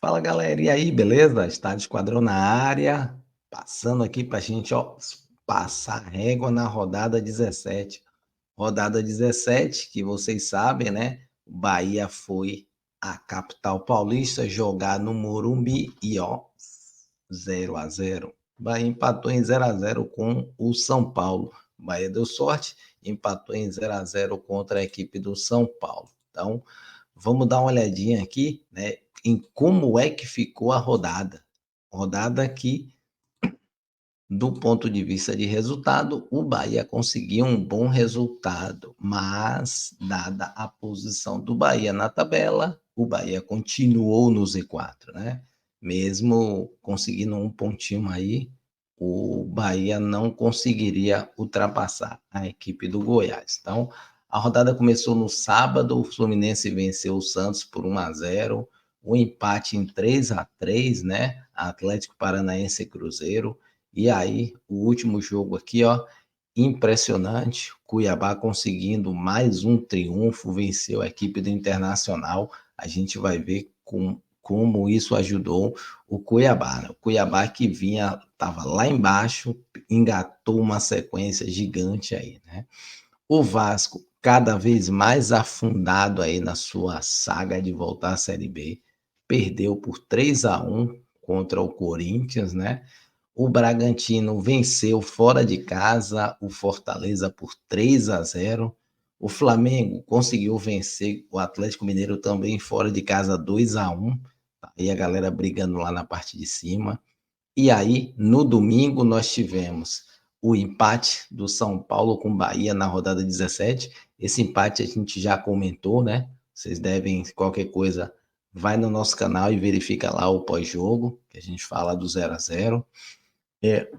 Fala galera, e aí, beleza? Estádio Esquadrão na área, passando aqui pra gente, ó, passar régua na rodada 17. Rodada 17, que vocês sabem, né? O Bahia foi à capital paulista jogar no Morumbi e, ó, 0-0. Bahia empatou em 0-0 com o São Paulo. Bahia deu sorte, empatou em 0-0 contra a equipe do São Paulo. Então, vamos dar uma olhadinha aqui, né, em como é que ficou a rodada. Rodada que, do ponto de vista de resultado, o Bahia conseguiu um bom resultado, mas, dada a posição do Bahia na tabela, o Bahia continuou no Z4, né? Mesmo conseguindo um pontinho aí, o Bahia não conseguiria ultrapassar a equipe do Goiás. Então, a rodada começou no sábado, o Fluminense venceu o Santos por 1-0, o empate em 3-3, né? Atlético Paranaense e Cruzeiro. E aí, o último jogo aqui, ó, impressionante. Cuiabá conseguindo mais um triunfo, venceu a equipe do Internacional. A gente vai ver como isso ajudou o Cuiabá, né? O Cuiabá que vinha, estava lá embaixo, engatou uma sequência gigante aí, né? O Vasco, cada vez mais afundado aí na sua saga de voltar à Série B, perdeu por 3-1 contra o Corinthians, né? O Bragantino venceu fora de casa o Fortaleza por 3-0. O Flamengo conseguiu vencer o Atlético Mineiro também fora de casa 2-1. Aí a galera brigando lá na parte de cima. E aí, no domingo, nós tivemos o empate do São Paulo com Bahia na rodada 17. Esse empate a gente já comentou, né? Vocês devem, qualquer coisa, vai no nosso canal e verifica lá o pós-jogo, que a gente fala do 0-0.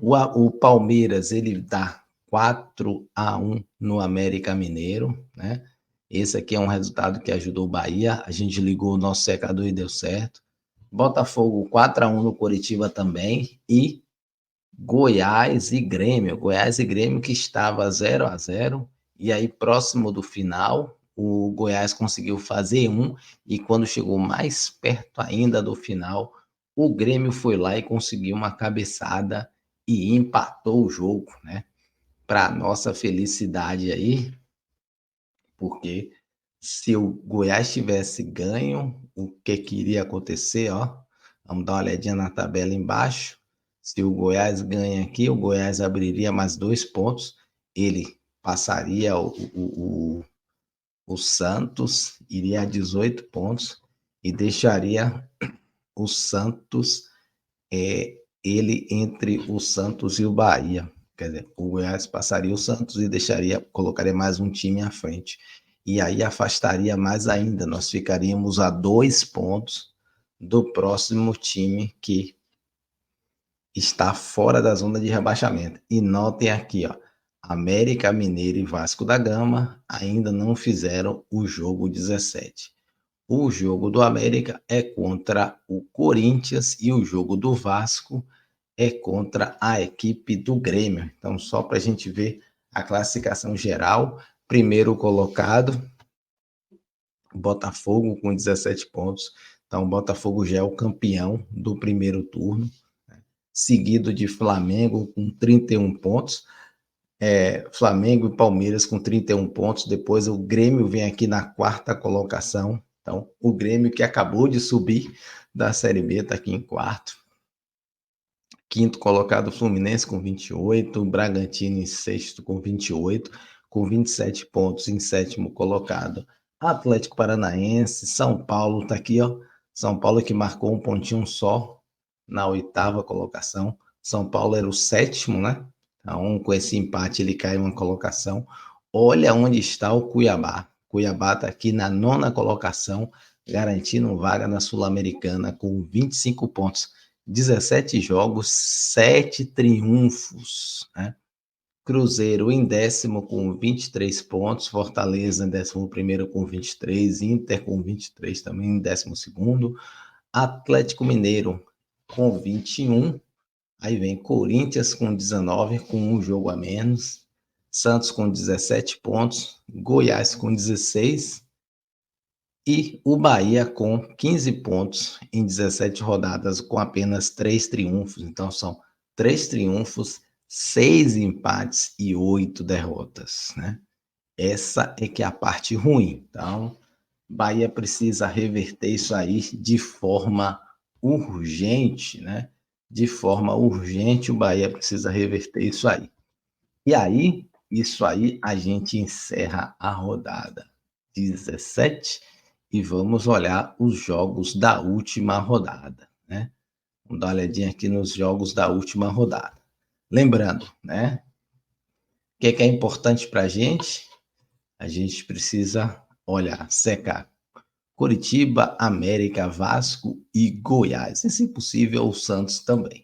O Palmeiras, ele dá 4-1 no América Mineiro, né? Esse aqui é um resultado que ajudou o Bahia. A gente ligou o nosso secador e deu certo. Botafogo 4-1 no Coritiba também. E Goiás e Grêmio. Goiás e Grêmio que estava 0-0. E aí, próximo do final, o Goiás conseguiu fazer um. E quando chegou mais perto ainda do final, o Grêmio foi lá e conseguiu uma cabeçada e empatou o jogo, né? Para nossa felicidade aí, porque se o Goiás tivesse ganho, o que iria acontecer, ó? Vamos dar uma olhadinha na tabela embaixo. Se o Goiás ganha aqui, o Goiás abriria mais 2 pontos, ele passaria o Santos, iria a 18 pontos e deixaria o Santos, ele entre o Santos e o Bahia. Quer dizer, o Goiás passaria o Santos e colocaria mais um time à frente. E aí afastaria mais ainda. Nós ficaríamos a 2 pontos do próximo time que está fora da zona de rebaixamento. E notem aqui, ó, América Mineiro e Vasco da Gama ainda não fizeram o jogo 17. O jogo do América é contra o Corinthians e o jogo do Vasco é contra a equipe do Grêmio. Então, só para a gente ver a classificação geral, primeiro colocado, Botafogo com 17 pontos. Então, o Botafogo já é o campeão do primeiro turno, seguido de Flamengo com 31 pontos. Flamengo e Palmeiras com 31 pontos. Depois o Grêmio vem aqui na quarta colocação. Então, o Grêmio que acabou de subir da Série B está aqui em quarto. Quinto colocado, Fluminense com 28, Bragantino em sexto com 28, com 27 pontos em sétimo colocado. Atlético Paranaense, São Paulo está aqui, ó. São Paulo que marcou um pontinho só na oitava colocação. São Paulo era o sétimo, né? Então, com esse empate, ele cai uma colocação. Olha onde está o Cuiabá. Cuiabá está aqui na nona colocação, garantindo vaga na Sul-Americana com 25 pontos. 17 jogos, 7 triunfos, né? Cruzeiro em décimo com 23 pontos, Fortaleza em 11º com 23, Inter com 23 também em 12º, Atlético Mineiro com 21, aí vem Corinthians com 19, com um jogo a menos, Santos com 17 pontos, Goiás com 16 E o Bahia com 15 pontos em 17 rodadas, com apenas 3 triunfos. Então, são 3 triunfos, 6 empates e 8 derrotas, né? Essa é que é a parte ruim. Então, Bahia precisa reverter isso aí de forma urgente, né? De forma urgente, o Bahia precisa reverter isso aí. E aí, isso aí, a gente encerra a rodada 17 e vamos olhar os jogos da última rodada, né? Vamos dar uma olhadinha aqui nos jogos da última rodada. Lembrando, né? O que é importante para a gente? A gente precisa olhar, secar Coritiba, América, Vasco e Goiás. E, se possível, o Santos também.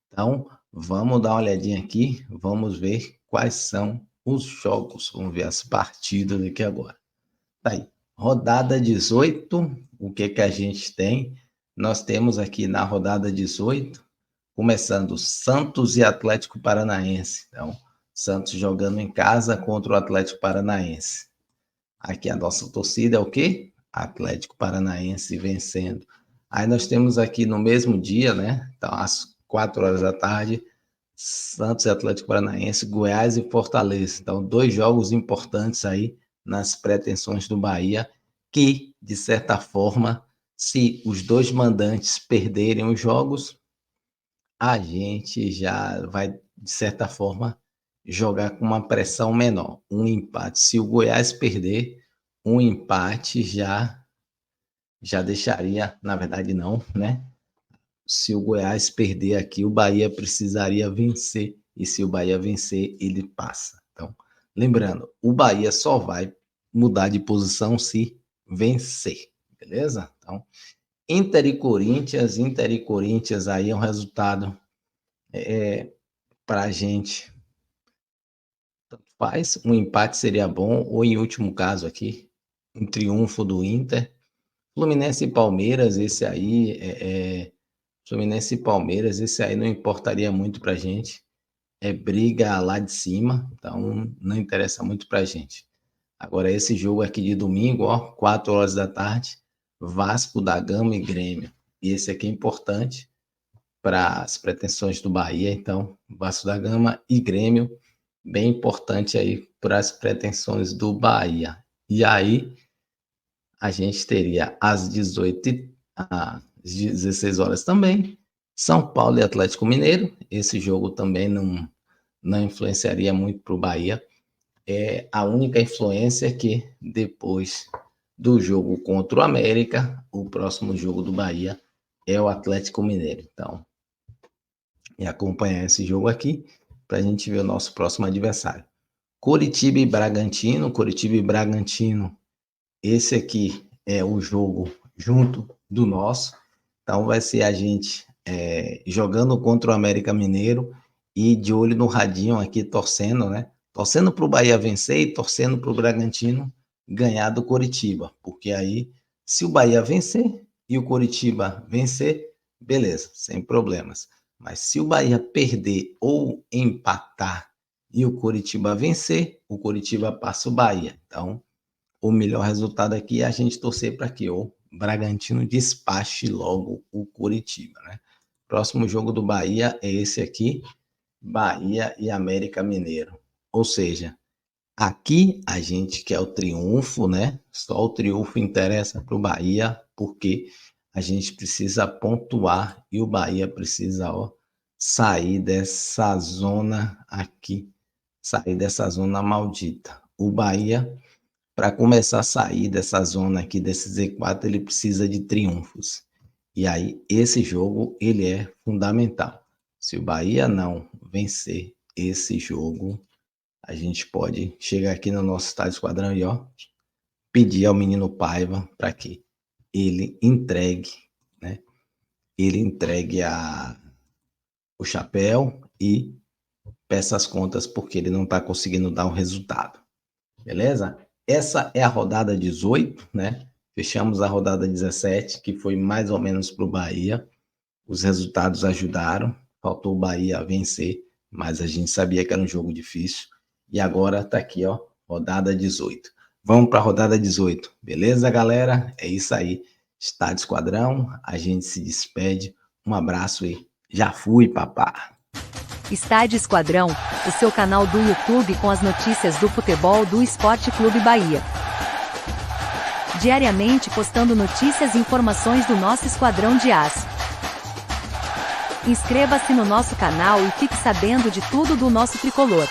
Então, vamos dar uma olhadinha aqui, vamos ver quais são os jogos, vamos ver as partidas aqui agora. Tá aí, rodada 18, o que que a gente tem? Nós temos aqui na rodada 18, começando Santos e Atlético Paranaense. Então, Santos jogando em casa contra o Atlético Paranaense. Aqui a nossa torcida é o quê? Atlético Paranaense vencendo. Aí nós temos aqui no mesmo dia, né? Então, às 4 horas da tarde, Santos e Atlético Paranaense, Goiás e Fortaleza. Então, 2 jogos importantes aí nas pretensões do Bahia, que, de certa forma, se os 2 mandantes perderem os jogos, a gente já vai, de certa forma, jogar com uma pressão menor. Um empate. Se o Goiás perder, um empate já deixaria, na verdade não, né? Se o Goiás perder aqui, o Bahia precisaria vencer. E se o Bahia vencer, ele passa. Então, lembrando, o Bahia só vai mudar de posição se vencer, beleza? Então, Inter e Corinthians aí é um resultado para a gente. Tanto faz, um empate seria bom, ou em último caso aqui, um triunfo do Inter. Fluminense e Palmeiras, esse aí Fluminense e Palmeiras, esse aí não importaria muito pra gente. É briga lá de cima, então não interessa muito pra gente. Agora, esse jogo aqui de domingo, ó, 4 horas da tarde, Vasco da Gama e Grêmio. E esse aqui é importante para as pretensões do Bahia, então, Vasco da Gama e Grêmio, bem importante aí para as pretensões do Bahia. E aí, a gente teria às 18 às 16 horas também, São Paulo e Atlético Mineiro. Esse jogo também não influenciaria muito para o Bahia. É a única influência é que depois do jogo contra o América, o próximo jogo do Bahia é o Atlético Mineiro. Então, e acompanhar esse jogo aqui para a gente ver o nosso próximo adversário. Coritiba e Bragantino. Coritiba e Bragantino. Esse aqui é o jogo junto do nosso. Então vai ser a gente jogando contra o América Mineiro e de olho no radinho aqui, torcendo, né? Torcendo para o Bahia vencer e torcendo para o Bragantino ganhar do Coritiba. Porque aí, se o Bahia vencer e o Coritiba vencer, beleza, sem problemas. Mas se o Bahia perder ou empatar e o Coritiba vencer, o Coritiba passa o Bahia. Então, o melhor resultado aqui é a gente torcer para que o Bragantino despache logo o Coritiba, né? Próximo jogo do Bahia é esse aqui, Bahia e América Mineiro. Ou seja, aqui a gente quer o triunfo, né? Só o triunfo interessa para o Bahia, porque a gente precisa pontuar e o Bahia precisa, ó, sair dessa zona aqui, sair dessa zona maldita. O Bahia, para começar a sair dessa zona aqui, desse Z4, ele precisa de triunfos. E aí, esse jogo, ele é fundamental. Se o Bahia não vencer esse jogo, a gente pode chegar aqui no nosso estádio Esquadrão e, ó, pedir ao menino Paiva para que ele entregue, né? Ele entregue o chapéu e peça as contas porque ele não está conseguindo dar um resultado. Beleza? Essa é a rodada 18, né? Fechamos a rodada 17, que foi mais ou menos para o Bahia. Os resultados ajudaram, faltou o Bahia vencer, mas a gente sabia que era um jogo difícil. E agora está aqui, ó, rodada 18. Vamos para a rodada 18, beleza, galera? É isso aí. Estádio Esquadrão, a gente se despede. Um abraço e já fui, papá. Estádio Esquadrão, o seu canal do YouTube com as notícias do futebol do Esporte Clube Bahia. Diariamente postando notícias e informações do nosso esquadrão de aço. Inscreva-se no nosso canal e fique sabendo de tudo do nosso tricolor.